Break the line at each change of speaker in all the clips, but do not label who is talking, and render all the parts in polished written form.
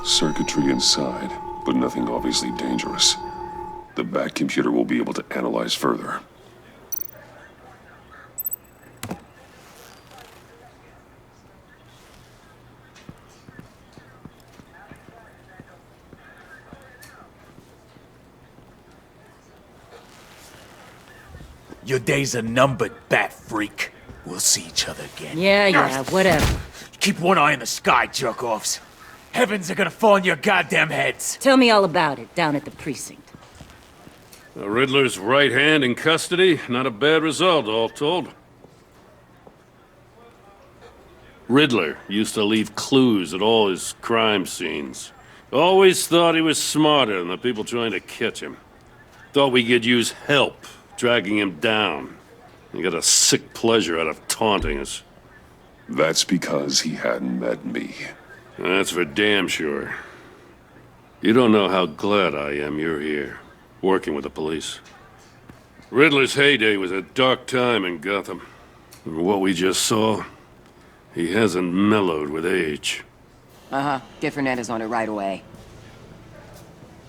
Circuitry inside, but nothing obviously dangerous. The back computer will be able to analyze further.
Your days are numbered, bat freak. We'll see each other again.
Yeah, whatever.
Keep one eye in the sky, jerk-offs. Heavens are gonna fall on your goddamn heads.
Tell me all about it down at the precinct.
The Riddler's right hand in custody. Not a bad result, all told. Riddler used to leave clues at all his crime scenes. Always thought he was smarter than the people trying to catch him. Thought we could use help dragging him down. He got a sick pleasure out of taunting us.
That's because he hadn't met me.
That's for damn sure. You don't know how glad I am you're here, working with the police. Riddler's heyday was a dark time in Gotham. And what we just saw, he hasn't mellowed with age.
Get Fernandez on it right away.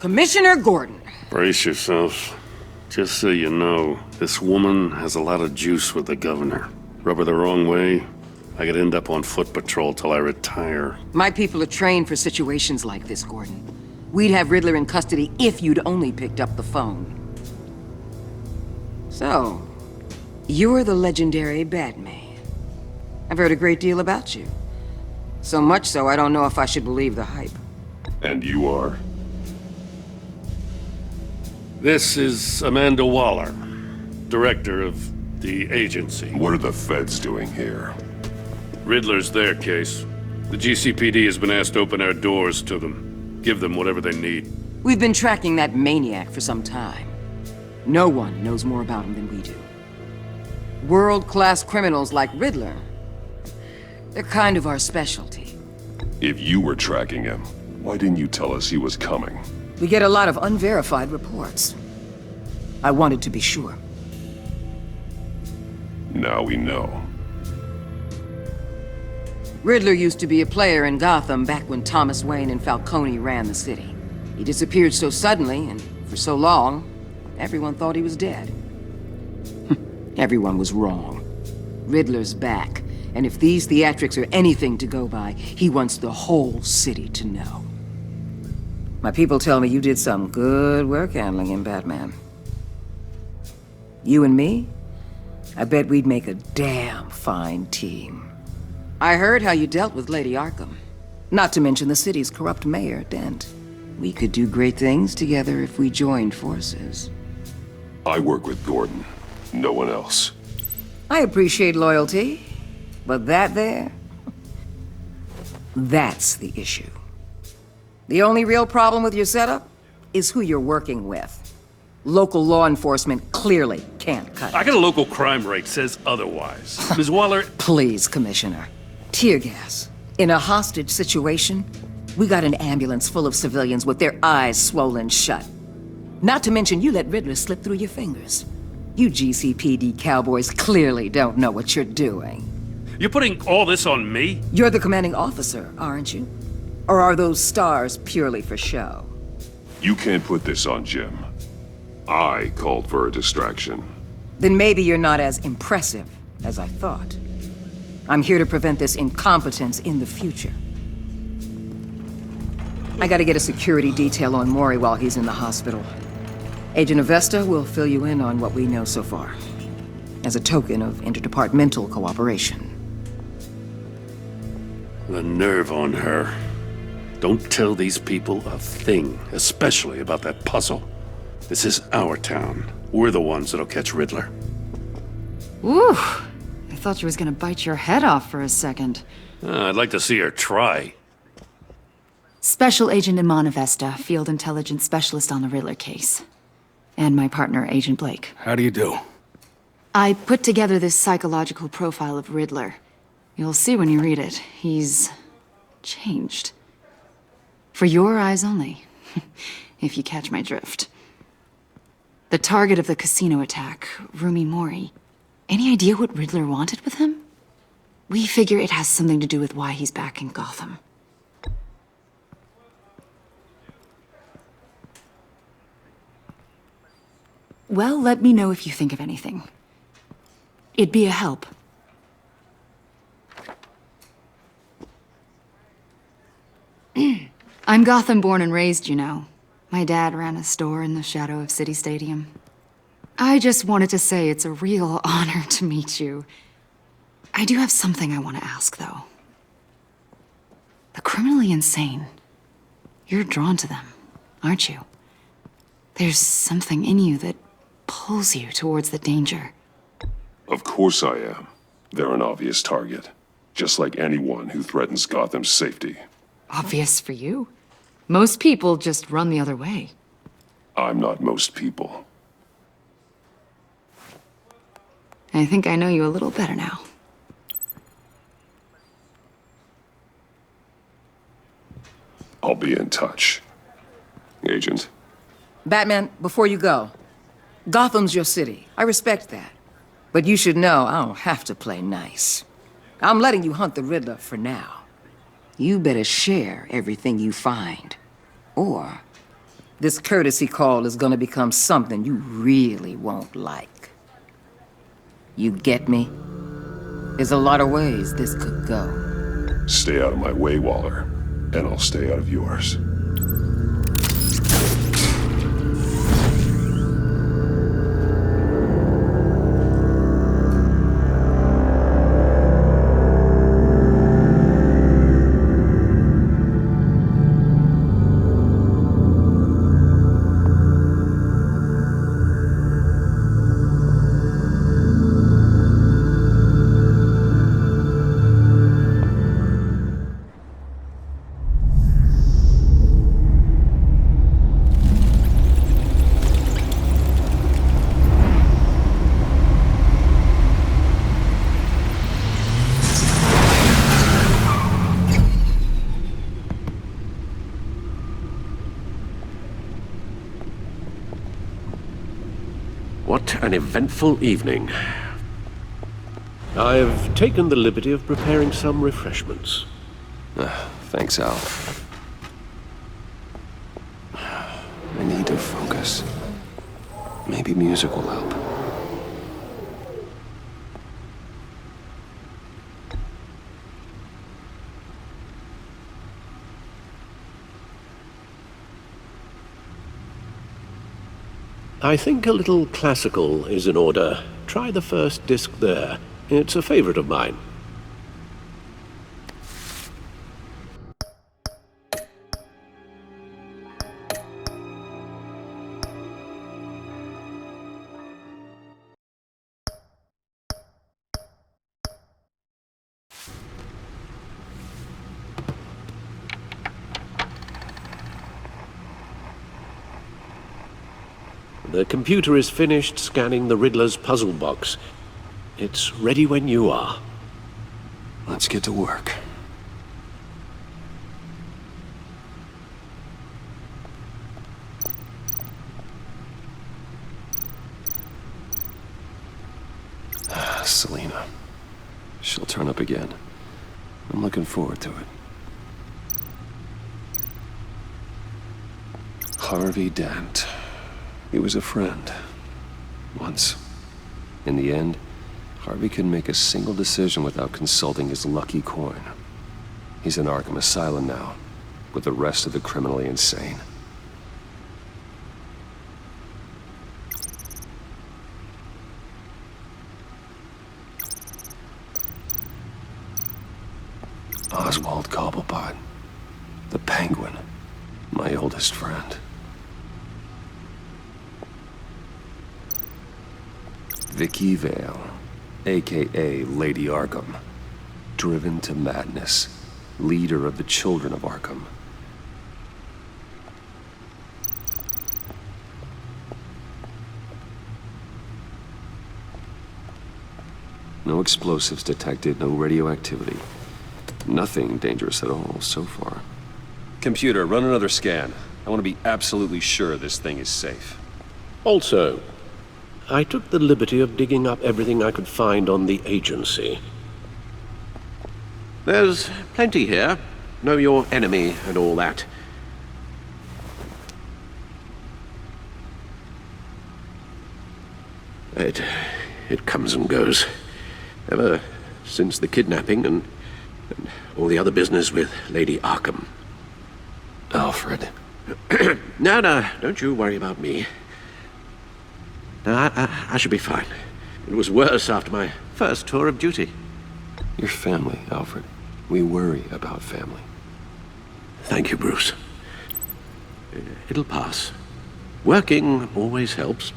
Commissioner Gordon.
Brace yourselves. Just so you know, this woman has a lot of juice with the governor. Rub her the wrong way, I could end up on foot patrol till I retire.
My people are trained for situations like this, Gordon. We'd have Riddler in custody if you'd only picked up the phone. So, you're the legendary Batman. I've heard a great deal about you. So much so, I don't know if I should believe the hype.
And you are?
This is Amanda Waller, director of the agency.
What are the feds doing here?
Riddler's their case. The GCPD has been asked to open our doors to them. Give them whatever they need.
We've been tracking that maniac for some time. No one knows more about him than we do. World-class criminals like Riddler. They're kind of our specialty.
If you were tracking him, why didn't you tell us he was coming?
We get a lot of unverified reports. I wanted to be sure.
Now we know.
Riddler used to be a player in Gotham back when Thomas Wayne and Falcone ran the city. He disappeared so suddenly and for so long, everyone thought he was dead. Everyone was wrong. Riddler's back, and if these theatrics are anything to go by, he wants the whole city to know. My people tell me you did some good work handling him, Batman. You and me? I bet we'd make a damn fine team. I heard how you dealt with Lady Arkham. Not to mention the city's corrupt mayor, Dent. We could do great things together if we joined forces.
I work with Gordon. No one else.
I appreciate loyalty, but that there... that's the issue. The only real problem with your setup is who you're working with. Local law enforcement clearly can't cut it.
I got a local crime rate says otherwise. Ms. Waller...
Please, Commissioner. Tear gas. In a hostage situation, we got an ambulance full of civilians with their eyes swollen shut. Not to mention you let Riddler slip through your fingers. You GCPD cowboys clearly don't know what you're doing.
You're putting all this on me?
You're the commanding officer, aren't you? Or are those stars purely for show?
You can't put this on Jim. I called for a distraction.
Then maybe you're not as impressive as I thought. I'm here to prevent this incompetence in the future. I gotta get a security detail on Maury while he's in the hospital. Agent Avesta will fill you in on what we know so far, as a token of interdepartmental cooperation.
The nerve on her. Don't tell these people a thing, especially about that puzzle. This is our town. We're the ones that'll catch Riddler.
Ooh, I thought you was gonna bite your head off for a second.
I'd like to see her try.
Special Agent Iman Avesta, Field Intelligence Specialist on the Riddler case. And my partner, Agent Blake.
How do you do?
I put together this psychological profile of Riddler. You'll see when you read it. He's... changed. For your eyes only, if you catch my drift. The target of the casino attack, Rumi Mori. Any idea what Riddler wanted with him? We figure it has something to do with why he's back in Gotham. Well, let me know if you think of anything. It'd be a help. I'm Gotham born and raised, you know. My dad ran a store in the shadow of City Stadium. I just wanted to say it's a real honor to meet you. I do have something I want to ask, though. The criminally insane. You're drawn to them, aren't you? There's something in you that pulls you towards the danger.
Of course I am. They're an obvious target. Just like anyone who threatens Gotham's safety.
Obvious for you. Most people just run the other way.
I'm not most people.
I think I know you a little better now.
I'll be in touch. Agent.
Batman, before you go, Gotham's your city. I respect that. But you should know I don't have to play nice. I'm letting you hunt the Riddler for now. You better share everything you find. Or this courtesy call is gonna become something you really won't like. You get me? There's a lot of ways this could go.
Stay out of my way, Waller. And I'll stay out of yours.
What an eventful evening. I've taken the liberty of preparing some refreshments.
Thanks, Al. I need to focus. Maybe music will help.
I think a little classical is in order. Try the first disc there. It's a favorite of mine. The computer is finished scanning the Riddler's puzzle box. It's ready when you are.
Let's get to work. Selina. She'll turn up again. I'm looking forward to it. Harvey Dent. He was a friend. Once. In the end, Harvey couldn't make a single decision without consulting his lucky coin. He's in Arkham Asylum now, with the rest of the criminally insane. Oswald Cobblepot. The Penguin. My oldest friend. Vicky Vale, a.k.a. Lady Arkham. Driven to madness. Leader of the Children of Arkham. No explosives detected, no radioactivity. Nothing dangerous at all so far. Computer, run another scan. I want to be absolutely sure this thing is safe.
Also, I took the liberty of digging up everything I could find on the agency. There's plenty here. Know your enemy and all that. It, it comes and goes. Ever since the kidnapping and all the other business with Lady Arkham.
Alfred.
No, don't you worry about me. No, I should be fine. It was worse after my first tour of duty.
Your family, Alfred. We worry about family.
Thank you, Bruce. It'll pass. Working always helps.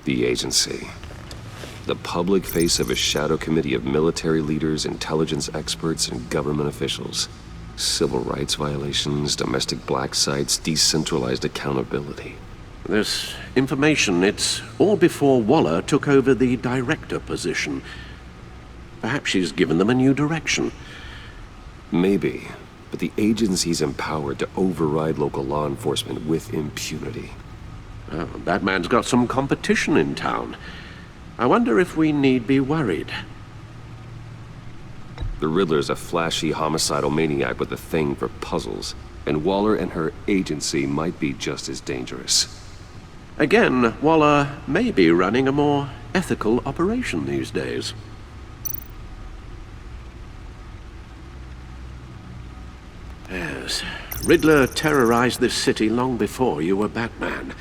The agency. The public face of a shadow committee of military leaders, intelligence experts, and government officials. Civil rights violations, domestic black sites, decentralized accountability.
This information, it's all before Waller took over the director position. Perhaps she's given them a new direction.
Maybe, but the agency's empowered to override local law enforcement with impunity.
Oh, Batman's got some competition in town. I wonder if we need be worried.
The Riddler's a flashy, homicidal maniac with a thing for puzzles, and Waller and her agency might be just as dangerous.
Again, Waller may be running a more ethical operation these days. Yes, Riddler terrorized this city long before you were Batman.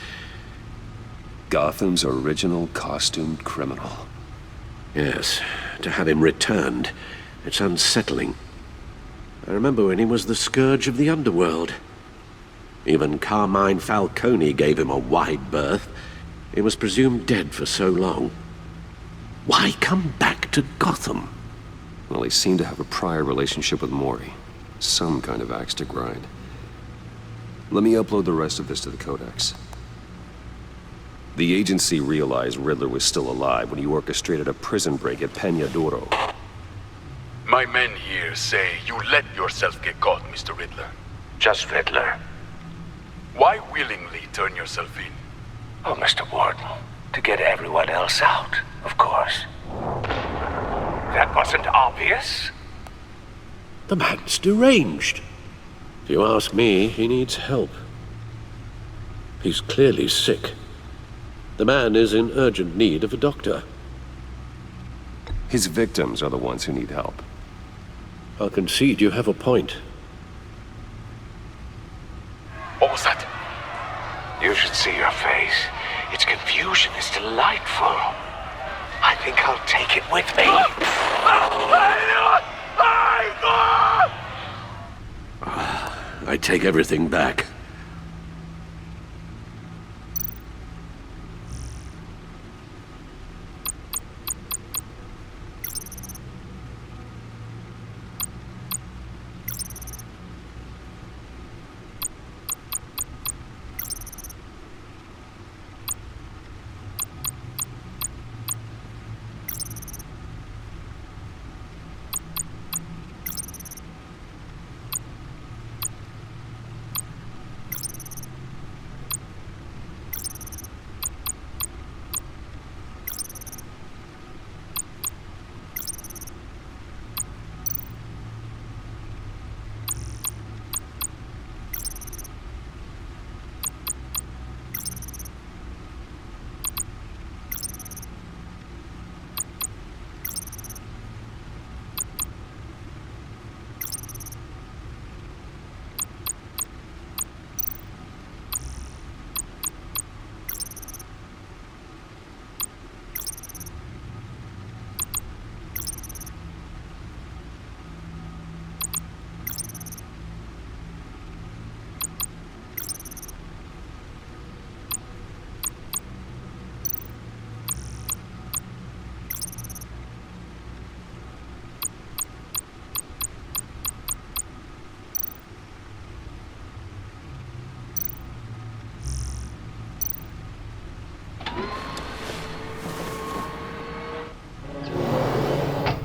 Gotham's original costumed criminal.
Yes, to have him returned, it's unsettling. I remember when he was the scourge of the underworld. Even Carmine Falcone gave him a wide berth. He was presumed dead for so long. Why come back to Gotham?
Well, he seemed to have a prior relationship with Mori. Some kind of axe to grind. Let me upload the rest of this to the Codex. The agency realized Riddler was still alive when he orchestrated a prison break at Peñadoro.
My men here say you let yourself get caught, Mr. Riddler.
Just Riddler.
Why willingly turn yourself in?
Oh, Mr. Warden, to get everyone else out, of course. That wasn't obvious.
The man's deranged. If you ask me, he needs help. He's clearly sick. The man is in urgent need of a doctor.
His victims are the ones who need help.
I'll concede you have a point.
What was that?
You should see your face. Its confusion is delightful. I think I'll take it with me.
I take everything back.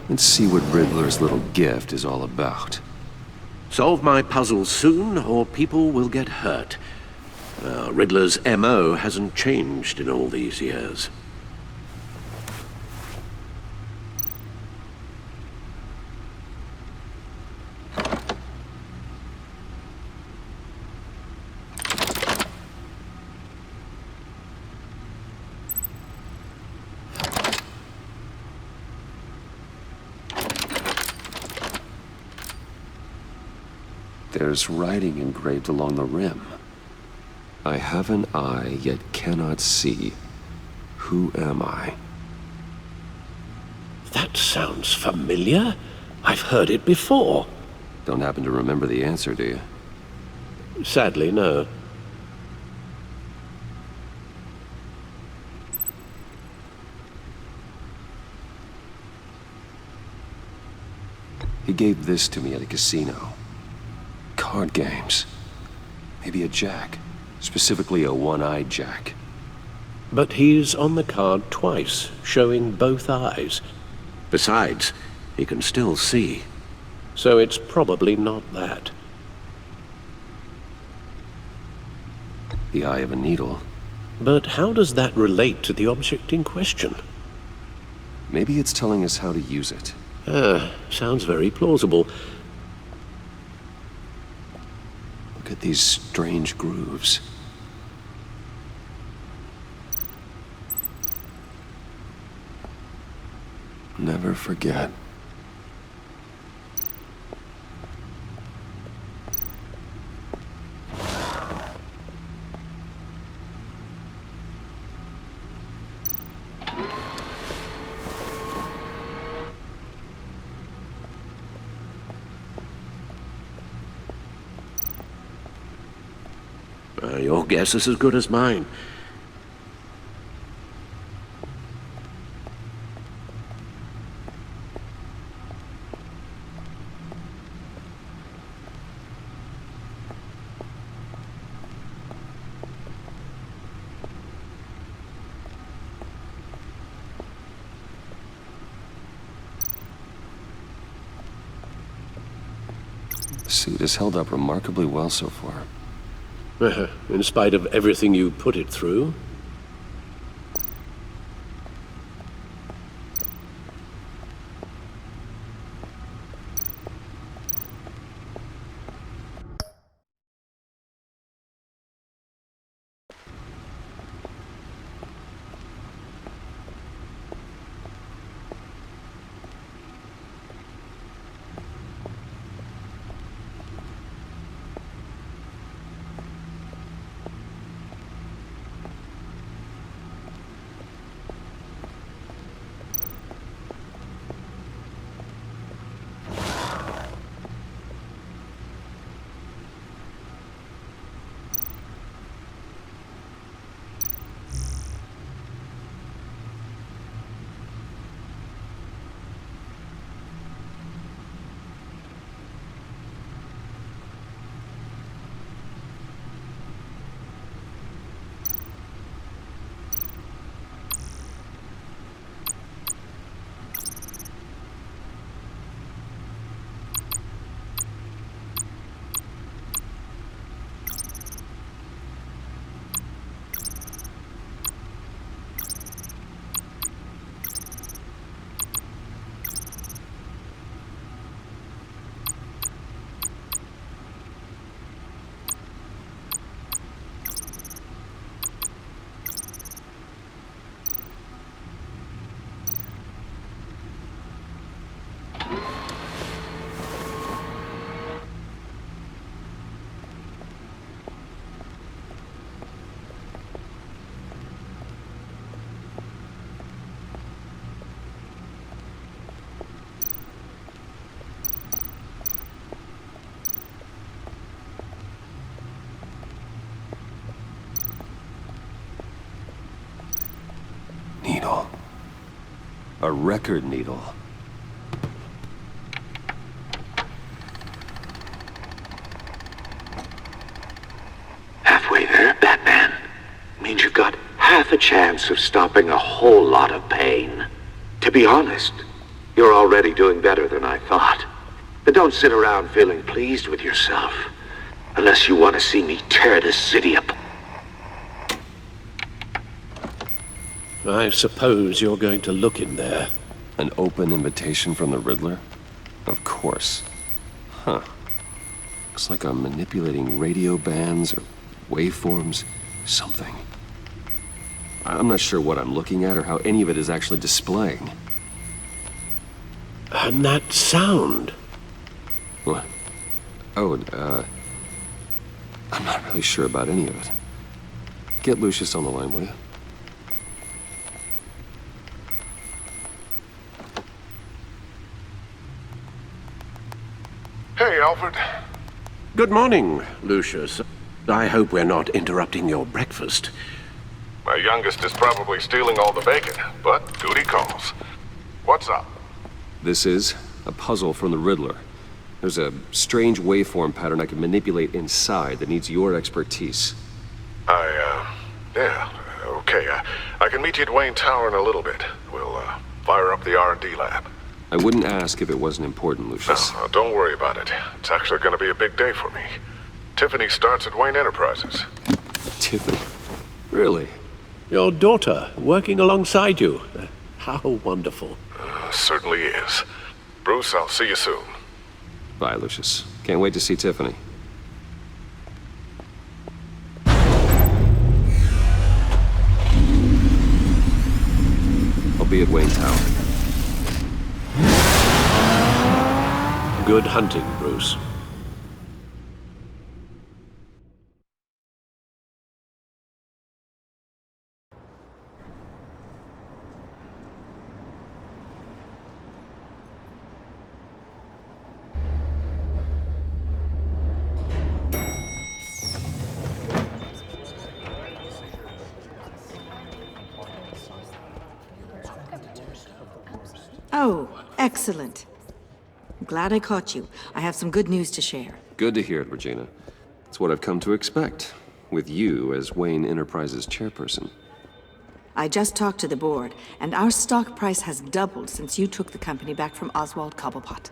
and see what Riddler's little gift is all about.
Solve my puzzle soon, or people will get hurt. Riddler's MO hasn't changed in all these years.
There's writing engraved along the rim. I have an eye, yet cannot see. Who am I?
That sounds familiar. I've heard it before.
Don't happen to remember the answer, do you?
Sadly, no.
He gave this to me at a casino. Card games. Maybe a jack. Specifically a one-eyed jack.
But he's on the card twice, showing both eyes. Besides, he can still see. So it's probably not that.
The eye of a needle.
But how does that relate to the object in question?
Maybe it's telling us how to use it.
Sounds very plausible.
Look at these strange grooves. Never forget.
Your guess is as good as mine.
The suit has held up remarkably well so far.
In spite of everything you put it through?
Needle. A record needle.
Halfway there, Batman. Means you've got half a chance of stopping a whole lot of pain. To be honest, You're already doing better than I thought. But don't sit around feeling pleased with yourself. Unless you want to see me tear this city up.
I suppose you're going to look in there.
An open invitation from the Riddler? Of course. Huh. Looks like I'm manipulating radio bands or waveforms, something. I'm not sure what I'm looking at or how any of it is actually displaying.
And that sound.
What? Oh, I'm not really sure about any of it. Get Lucius on the line, will you?
Hey, Alfred.
Good morning, Lucius. I hope we're not interrupting your breakfast.
My youngest is probably stealing all the bacon, but duty calls. What's up?
This is a puzzle from the Riddler. There's a strange waveform pattern I can manipulate inside that needs your expertise.
Yeah, okay. I can meet you at Wayne Tower in a little bit. We'll, fire up the R&D lab.
I wouldn't ask if it wasn't important, Lucius.
No, don't worry about it. It's actually gonna be a big day for me. Tiffany starts at Wayne Enterprises.
Tiffany? Really?
Your daughter working alongside you. How wonderful.
Certainly is. Bruce, I'll see you soon.
Bye, Lucius. Can't wait to see Tiffany. I'll be at Wayne Tower.
Good hunting, Bruce.
Oh, excellent. I'm glad I caught you. I have some good news to share.
Good to hear it, Regina. It's what I've come to expect, with you as Wayne Enterprises chairperson.
I just talked to the board, and our stock price has doubled since you took the company back from Oswald Cobblepot.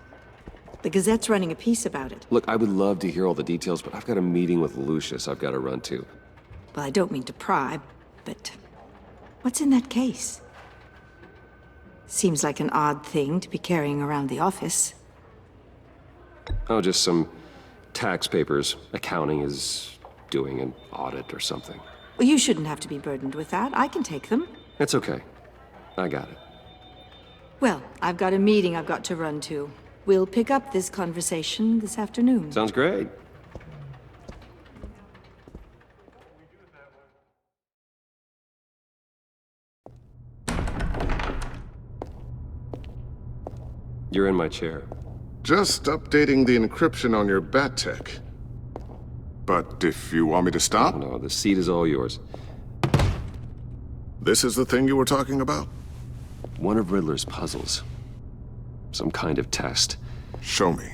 The Gazette's running a piece about it.
Look, I would love to hear all the details, but I've got a meeting with Lucius I've got to run to.
Well, I don't mean to pry, but what's in that case? Seems like an odd thing to be carrying around the office.
Oh, just some tax papers. Accounting is doing an audit or something.
Well, you shouldn't have to be burdened with that. I can take them.
It's okay. I got it.
Well, I've got a meeting I've got to run to. We'll pick up this conversation this afternoon.
Sounds great. You're in my chair.
Just updating the encryption on your bat tech. But if you want me to stop,
No, the seat is all yours.
this is the thing you were talking about?
One of Riddler's puzzles. Some kind of test.
Show me.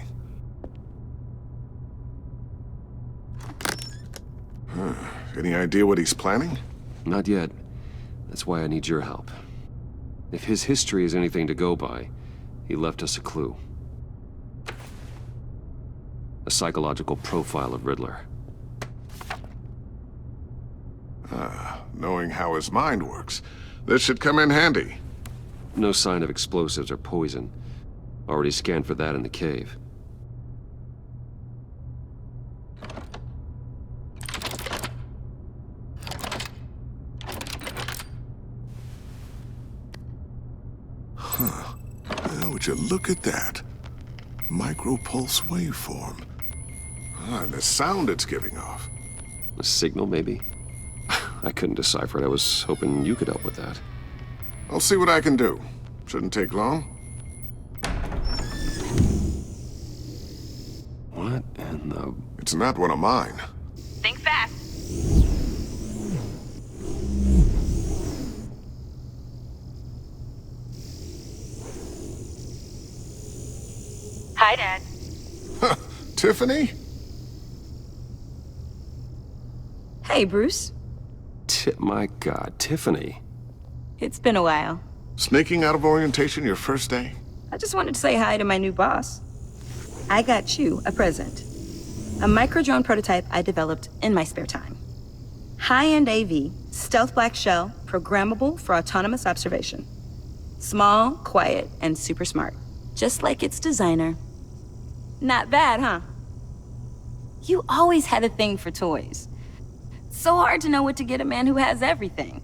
Any idea what he's planning?
Not yet. That's why I need your help. If his history is anything to go by, he left us a clue. A psychological profile of Riddler.
Knowing how his mind works, this should come in handy.
No sign of explosives or poison. Already scanned for that in the cave.
Would you look at that? Micropulse waveform. And the sound it's giving off.
A signal, maybe? I couldn't decipher it. I was hoping you could help with that.
I'll see what I can do. Shouldn't take long.
What in the...
It's not one of mine.
Think fast. Hi, Dad.
Tiffany?
Hey, Bruce.
My God, Tiffany.
It's been a while.
Sneaking out of orientation your first day?
I just wanted to say hi to my new boss. I got you a present. A micro-drone prototype I developed in my spare time. High-end AV, stealth black shell, programmable for autonomous observation. Small, quiet, and super smart. Just like its designer. Not bad, huh? You always had a thing for toys. So hard to know what to get a man who has everything.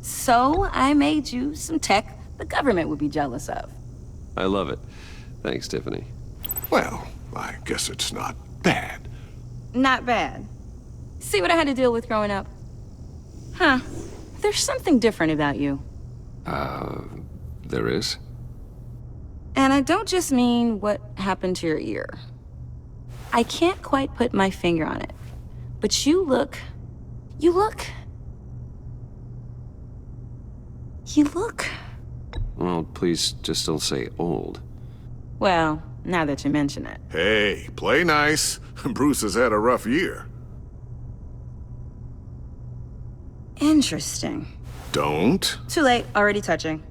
So I made you some tech the government would be jealous of.
I love it. Thanks, Tiffany.
Well, I guess it's not bad.
Not bad. See what I had to deal with growing up? Huh. There's something different about you.
There is?
And I don't just mean what happened to your ear. I can't quite put my finger on it. But you look...
Well, please just don't say old.
Well, now that you mention it.
Hey, play nice. Bruce has had a rough year.
Interesting.
Don't.
Too late, already touching.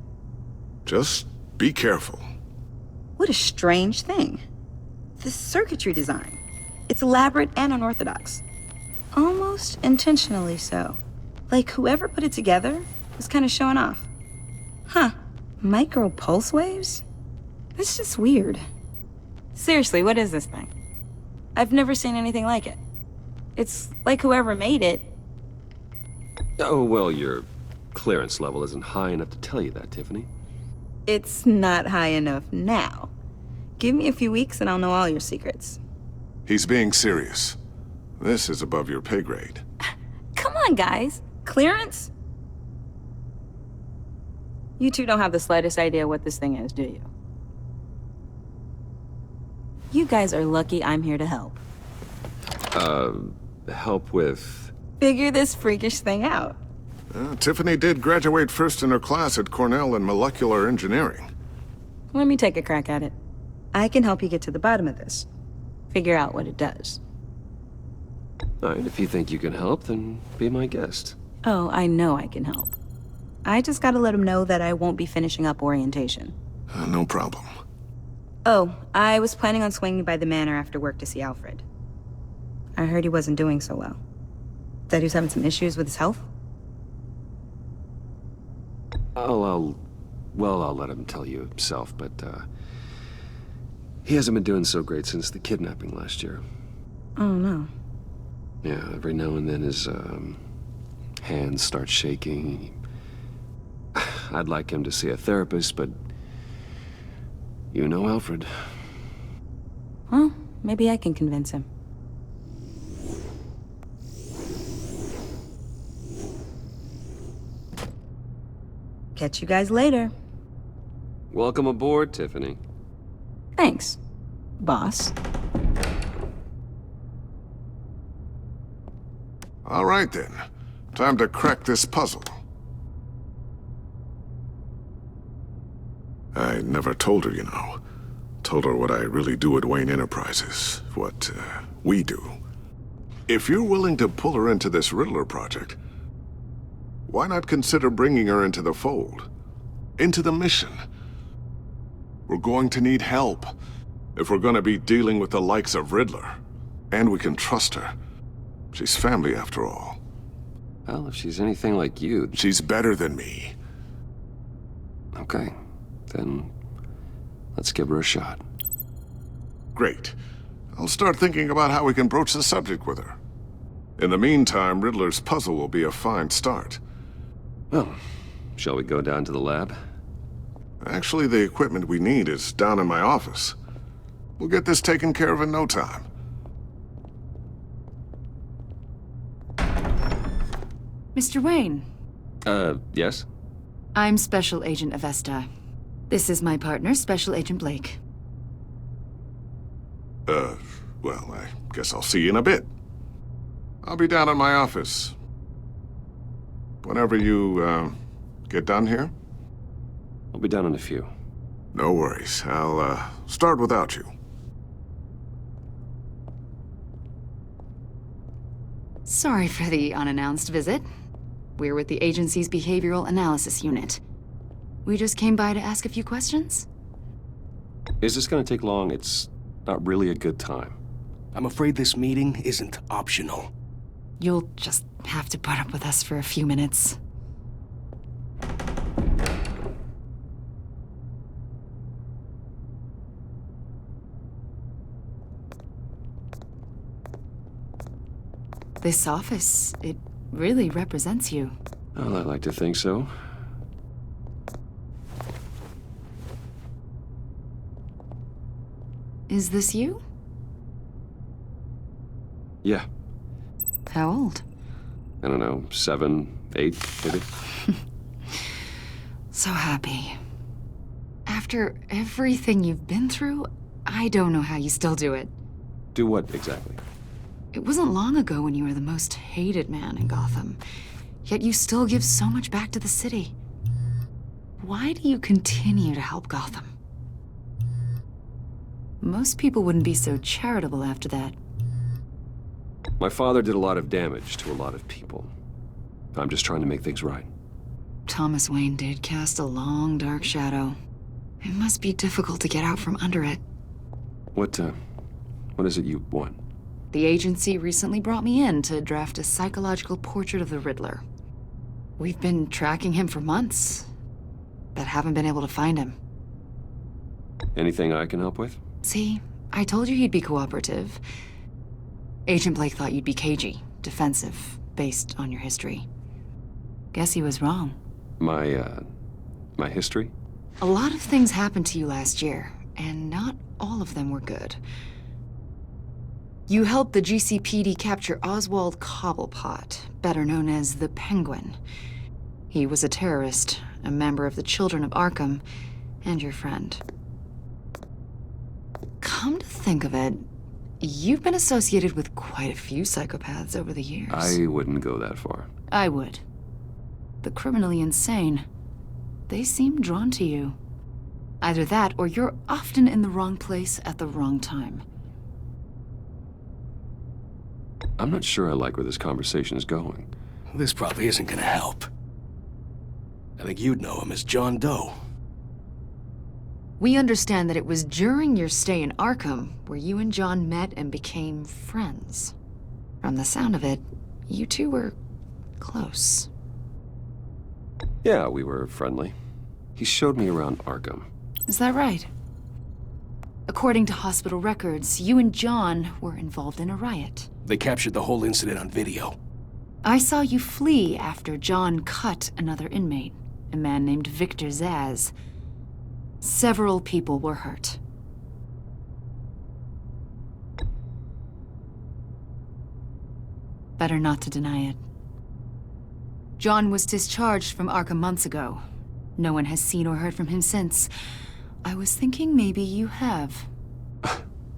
Just be careful.
What a strange thing. This circuitry design. It's elaborate and unorthodox. Almost intentionally so. Like whoever put it together was kind of showing off. Huh. Micro pulse waves? That's just weird. Seriously, what is this thing? I've never seen anything like it. It's like whoever made it.
Oh, well, your clearance level isn't high enough to tell you that, Tiffany.
It's not high enough now. Give me a few weeks and I'll know all your secrets.
He's being serious. This is above your pay grade.
Come on, guys. Clearance? You two don't have the slightest idea what this thing is, do you? You guys are lucky I'm here to help.
Help with...
Figure this freakish thing out.
Tiffany did graduate first in her class at Cornell in molecular engineering.
Let me take a crack at it. I can help you get to the bottom of this. Figure out what it does.
All right, if you think you can help, then be my guest.
Oh, I know I can help. I just gotta let him know that I won't be finishing up orientation.
No problem.
Oh, I was planning on swinging by the manor after work to see Alfred. I heard he wasn't doing so well. That he was having some issues with his health?
I'll let him tell you himself, but, he hasn't been doing so great since the kidnapping last year.
Oh, no.
Yeah, every now and then his, hands start shaking. I'd like him to see a therapist, but... You know Alfred.
Well, maybe I can convince him. Catch you guys later.
Welcome aboard, Tiffany.
Thanks, boss.
All right, then. Time to crack this puzzle. I never told her, you know. Told her what I really do at Wayne Enterprises. What, we do. If you're willing to pull her into this Riddler project, why not consider bringing her into the fold? Into the mission? We're going to need help if we're gonna be dealing with the likes of Riddler. And we can trust her. She's family, after all.
Well, if she's anything like you...
She's better than me.
Okay. Then let's give her a shot.
Great. I'll start thinking about how we can broach the subject with her. In the meantime, Riddler's puzzle will be a fine start.
Well, shall we go down to the lab?
Actually, the equipment we need is down in my office. We'll get this taken care of in no time.
Mr. Wayne.
Yes?
I'm Special Agent Avesta. This is my partner, Special Agent Blake.
Well, I guess I'll see you in a bit. I'll be down in my office. Whenever you, get done here?
I'll be down in a few.
No worries. I'll, start without you.
Sorry for the unannounced visit. We're with the agency's Behavioral Analysis Unit. We just came by to ask a few questions.
Is this gonna take long? It's not really a good time.
I'm afraid this meeting isn't optional.
You'll just have to put up with us for a few minutes. This office, it really represents you.
Well, I like to think so.
Is this you?
Yeah.
How old?
I don't know, 7, 8, maybe?
So happy. After everything you've been through, I don't know how you still do it.
Do what exactly?
It wasn't long ago when you were the most hated man in Gotham, yet you still give so much back to the city. Why do you continue to help Gotham? Most people wouldn't be so charitable after that.
My father did a lot of damage to a lot of people. I'm just trying to make things right.
Thomas Wayne did cast a long, dark shadow. It must be difficult to get out from under it.
What is it you want?
The agency recently brought me in to draft a psychological portrait of the Riddler. We've been tracking him for months, but haven't been able to find him.
Anything I can help with?
See, I told you he'd be cooperative. Agent Blake thought you'd be cagey, defensive, based on your history. Guess he was wrong.
My history?
A lot of things happened to you last year, and not all of them were good. You helped the GCPD capture Oswald Cobblepot, better known as the Penguin. He was a terrorist, a member of the Children of Arkham, and your friend. Come to think of it, you've been associated with quite a few psychopaths over the years.
I wouldn't go that far.
I would. The criminally insane. They seem drawn to you. Either that, or you're often in the wrong place at the wrong time.
I'm not sure I like where this conversation is going.
This probably isn't gonna help. I think you'd know him as John Doe.
We understand that it was during your stay in Arkham where you and John met and became friends. From the sound of it, you two were close.
Yeah, we were friendly. He showed me around Arkham.
Is that right? According to hospital records, you and John were involved in a riot.
They captured the whole incident on video.
I saw you flee after John cut another inmate, a man named Victor Zaz. Several people were hurt. Better not to deny it. John was discharged from Arkham months ago. No one has seen or heard from him since. I was thinking maybe you have.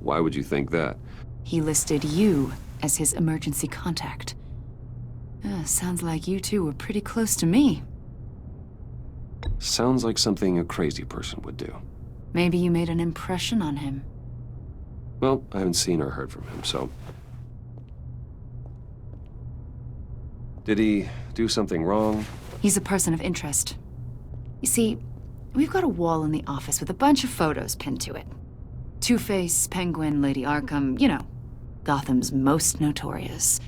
Why would you think that?
He listed you as his emergency contact. Sounds like you two were pretty close to me.
Sounds like something a crazy person would do.
Maybe you made an impression on him.
Well, I haven't seen or heard from him, so... Did he do something wrong?
He's a person of interest. You see, we've got a wall in the office with a bunch of photos pinned to it. Two-Face, Penguin, Lady Arkham, you know, Gotham's most notorious.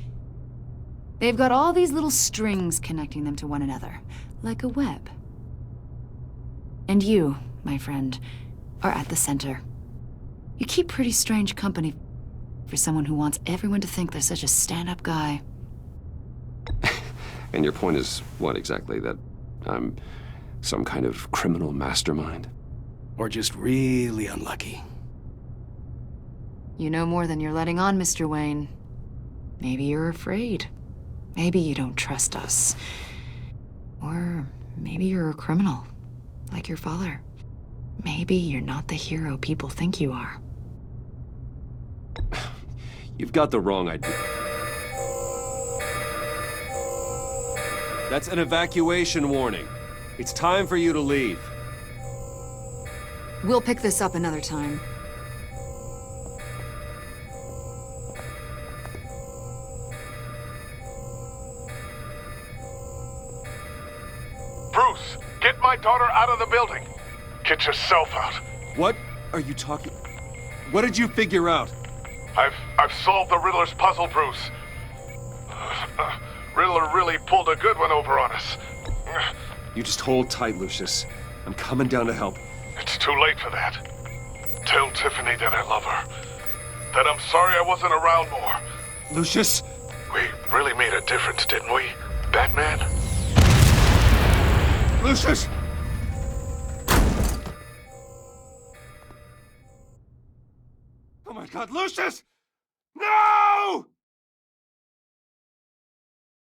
They've got all these little strings connecting them to one another, like a web. And you, my friend, are at the center. You keep pretty strange company for someone who wants everyone to think they're such a stand-up guy.
And your point is what exactly? That I'm some kind of criminal mastermind?
Or just really unlucky.
You know more than you're letting on, Mr. Wayne. Maybe you're afraid. Maybe you don't trust us. Or maybe you're a criminal, like your father. Maybe you're not the hero people think you are.
You've got the wrong idea. That's an evacuation warning. It's time for you to leave.
We'll pick this up another time.
Bruce, get my daughter out of the building. Get yourself out.
What? are you talking? What did you figure out?
I've solved the Riddler's puzzle, Bruce. Riddler really pulled a good one over on us.
You just hold tight, Lucius. I'm coming down to help.
It's too late for that. Tell Tiffany that I love her. That I'm sorry I wasn't around more.
Lucius!
We really made a difference, didn't we, Batman?
Lucius! Oh my God, Lucius! No!